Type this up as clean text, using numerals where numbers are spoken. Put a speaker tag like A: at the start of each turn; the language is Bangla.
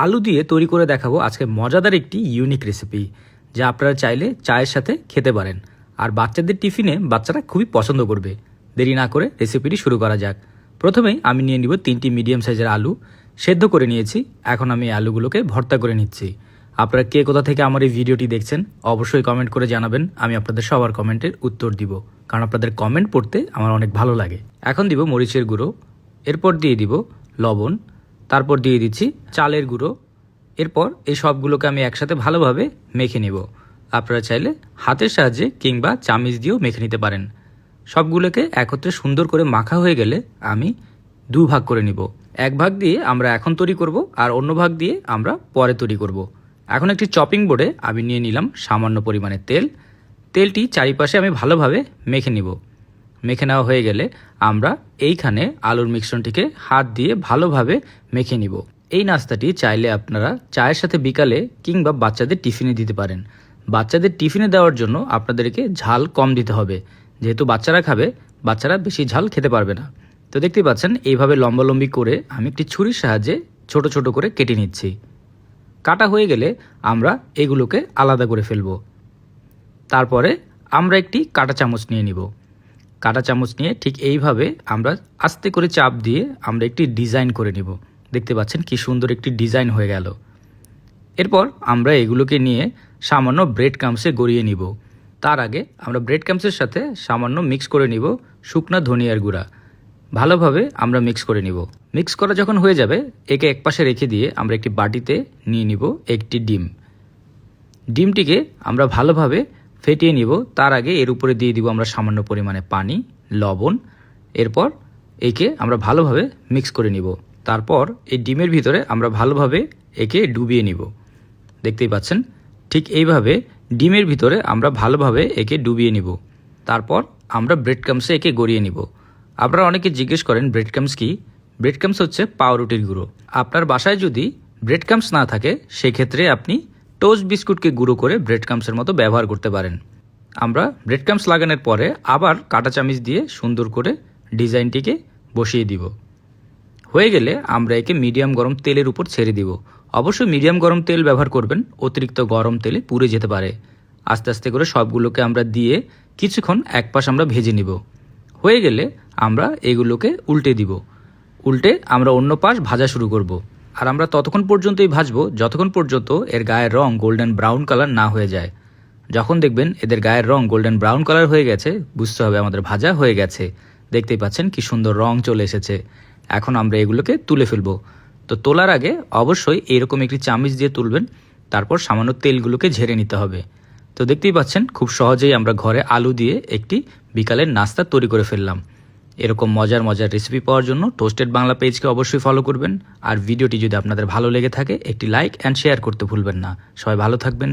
A: আলু দিয়ে তৈরি করে দেখাবো আজকে মজাদার একটি ইউনিক রেসিপি, যা আপনারা চাইলে চায়ের সাথে খেতে পারেন। আর বাচ্চাদের টিফিনে বাচ্চারা খুবই পছন্দ করবে। দেরি না করে রেসিপিটি শুরু করা যাক। প্রথমেই আমি নিয়ে নিব 3টি মিডিয়াম সাইজের আলু, সেদ্ধ করে নিয়েছি। এখন আমি আলুগুলোকে ভর্তা করে নিচ্ছি। আপনারা কে কোথা থেকে আমার এই ভিডিওটি দেখছেন অবশ্যই কমেন্ট করে জানাবেন। আমি আপনাদের সবার কমেন্টের উত্তর দিব, কারণ আপনাদের কমেন্ট পড়তে আমার অনেক ভালো লাগে। এখন দিব মরিচের গুঁড়ো, এরপর দিয়ে দিব লবণ, তারপর দিয়ে দিচ্ছি চালের গুঁড়ো। এরপর এই সবগুলোকে আমি একসাথে ভালোভাবে মেখে নেব। আপনারা চাইলে হাতের সাহায্যে কিংবা চামিচ দিয়েও মেখে নিতে পারেন। সবগুলোকে একত্রে সুন্দর করে মাখা হয়ে গেলে আমি 2 ভাগ করে নিব। এক ভাগ দিয়ে আমরা এখন তৈরি করব, আর অন্য ভাগ দিয়ে আমরা পরে তৈরি করব। এখন একটি চপিং বোর্ডে আমি নিয়ে নিলাম সামান্য পরিমাণে তেল। তেলটি চারিপাশে আমি ভালোভাবে মেখে নিব। মেখে নেওয়া হয়ে গেলে আমরা এইখানে আলুর মিশ্রণটিকে হাত দিয়ে ভালোভাবে মেখে নিব। এই নাস্তাটি চাইলে আপনারা চায়ের সাথে বিকালে কিংবা বাচ্চাদের টিফিনে দিতে পারেন। বাচ্চাদের টিফিনে দেওয়ার জন্য আপনাদেরকে ঝাল কম দিতে হবে, যেহেতু বাচ্চারা খাবে, বাচ্চারা বেশি ঝাল খেতে পারবে না। তো দেখতেই পাচ্ছেন এইভাবে লম্বালম্বি করে আমি একটি ছুরির সাহায্যে ছোট ছোট করে কেটে নিচ্ছি। কাটা হয়ে গেলে আমরা এগুলোকে আলাদা করে ফেলব। তারপরে আমরা একটি কাঁটা চামচ নিয়ে নিব। কাঁটা চামচ নিয়ে ঠিক এইভাবে আমরা আস্তে করে চাপ দিয়ে আমরা একটি ডিজাইন করে নিব। দেখতে পাচ্ছেন কি সুন্দর একটি ডিজাইন হয়ে গেল। এরপর আমরা এগুলোকে নিয়ে সামান্য ব্রেড ক্রাম্বসে গড়িয়ে নিব। তার আগে আমরা ব্রেড ক্রাম্বসের সাথে সামান্য মিক্স করে নিব শুকনা ধনিয়ার গুঁড়া। ভালোভাবে আমরা মিক্স করে নিব। মিক্স করা যখন হয়ে যাবে, একে একপাশে রেখে দিয়ে আমরা একটি বাটিতে নিয়ে নিব একটি ডিম। ডিমটিকে আমরা ভালোভাবে ফেটিয়ে নিব। তার আগে এর উপরে দিয়ে দিব আমরা সামান্য পরিমাণে পানি, লবণ। এরপর একে আমরা ভালোভাবে মিক্স করে নিব। তারপর এই ডিমের ভিতরে আমরা ভালোভাবে একে ডুবিয়ে নিব। দেখতেই পাচ্ছেন ঠিক এইভাবে ডিমের ভিতরে আমরা ভালোভাবে একে ডুবিয়ে নিব। তারপর আমরা ব্রেড ক্রাম্বসে একে গড়িয়ে নিব। আপনারা অনেকে জিজ্ঞেস করেন ব্রেড ক্রাম্বস কি? ব্রেড ক্রাম্বস হচ্ছে পাউরুটির গুঁড়ো। আপনার বাসায় যদি ব্রেড ক্রাম্বস না থাকে, সেক্ষেত্রে আপনি টোস্ট বিস্কুটকে গুঁড়ো করে ব্রেড ক্রাম্বসের মতো ব্যবহার করতে পারেন। আমরা ব্রেড ক্রাম্বস লাগানোর পরে আবার কাঁটা চামিচ দিয়ে সুন্দর করে ডিজাইনটিকে বসিয়ে দিব। হয়ে গেলে আমরা একে মিডিয়াম গরম তেলের উপর ছেড়ে দিব। অবশ্যই মিডিয়াম গরম তেল ব্যবহার করবেন, অতিরিক্ত গরম তেলে পুড়ে যেতে পারে। আস্তে আস্তে করে সবগুলোকে আমরা দিয়ে কিছুক্ষণ এক পাশ আমরা ভেজে নিব। হয়ে গেলে আমরা এগুলোকে উল্টে দিব। উল্টে আমরা অন্য পাশ ভাজা শুরু করব। আর আমরা ততক্ষণ পর্যন্তই ভাজবো যতক্ষণ পর্যন্ত এর গায়ের রং গোল্ডেন ব্রাউন কালার না হয়ে যায়। যখন দেখবেন এদের গায়ের রং গোল্ডেন ব্রাউন কালার হয়ে গেছে, বুঝতে হবে আমাদের ভাজা হয়ে গেছে। দেখতেই পাচ্ছেন কি সুন্দর রং চলে এসেছে। এখন আমরা এগুলোকে তুলে ফেলবো। তো তোলার আগে অবশ্যই এরকম একটি চামচ দিয়ে তুলবেন। তারপর সামান্য তেলগুলোকে ঝেড়ে নিতে হবে। তো দেখতেই পাচ্ছেন খুব সহজেই আমরা ঘরে আলু দিয়ে একটি বিকালের নাস্তা তৈরি করে ফেললাম। এরকম মজার মজার রেসিপি পাওয়ার জন্য টোস্টেড বাংলা পেজকে অবশ্যই ফলো করবেন। আর ভিডিওটি যদি আপনাদের ভালো লেগে থাকে, একটি লাইক অ্যান্ড শেয়ার করতে ভুলবেন না। সবাই ভালো থাকবেন।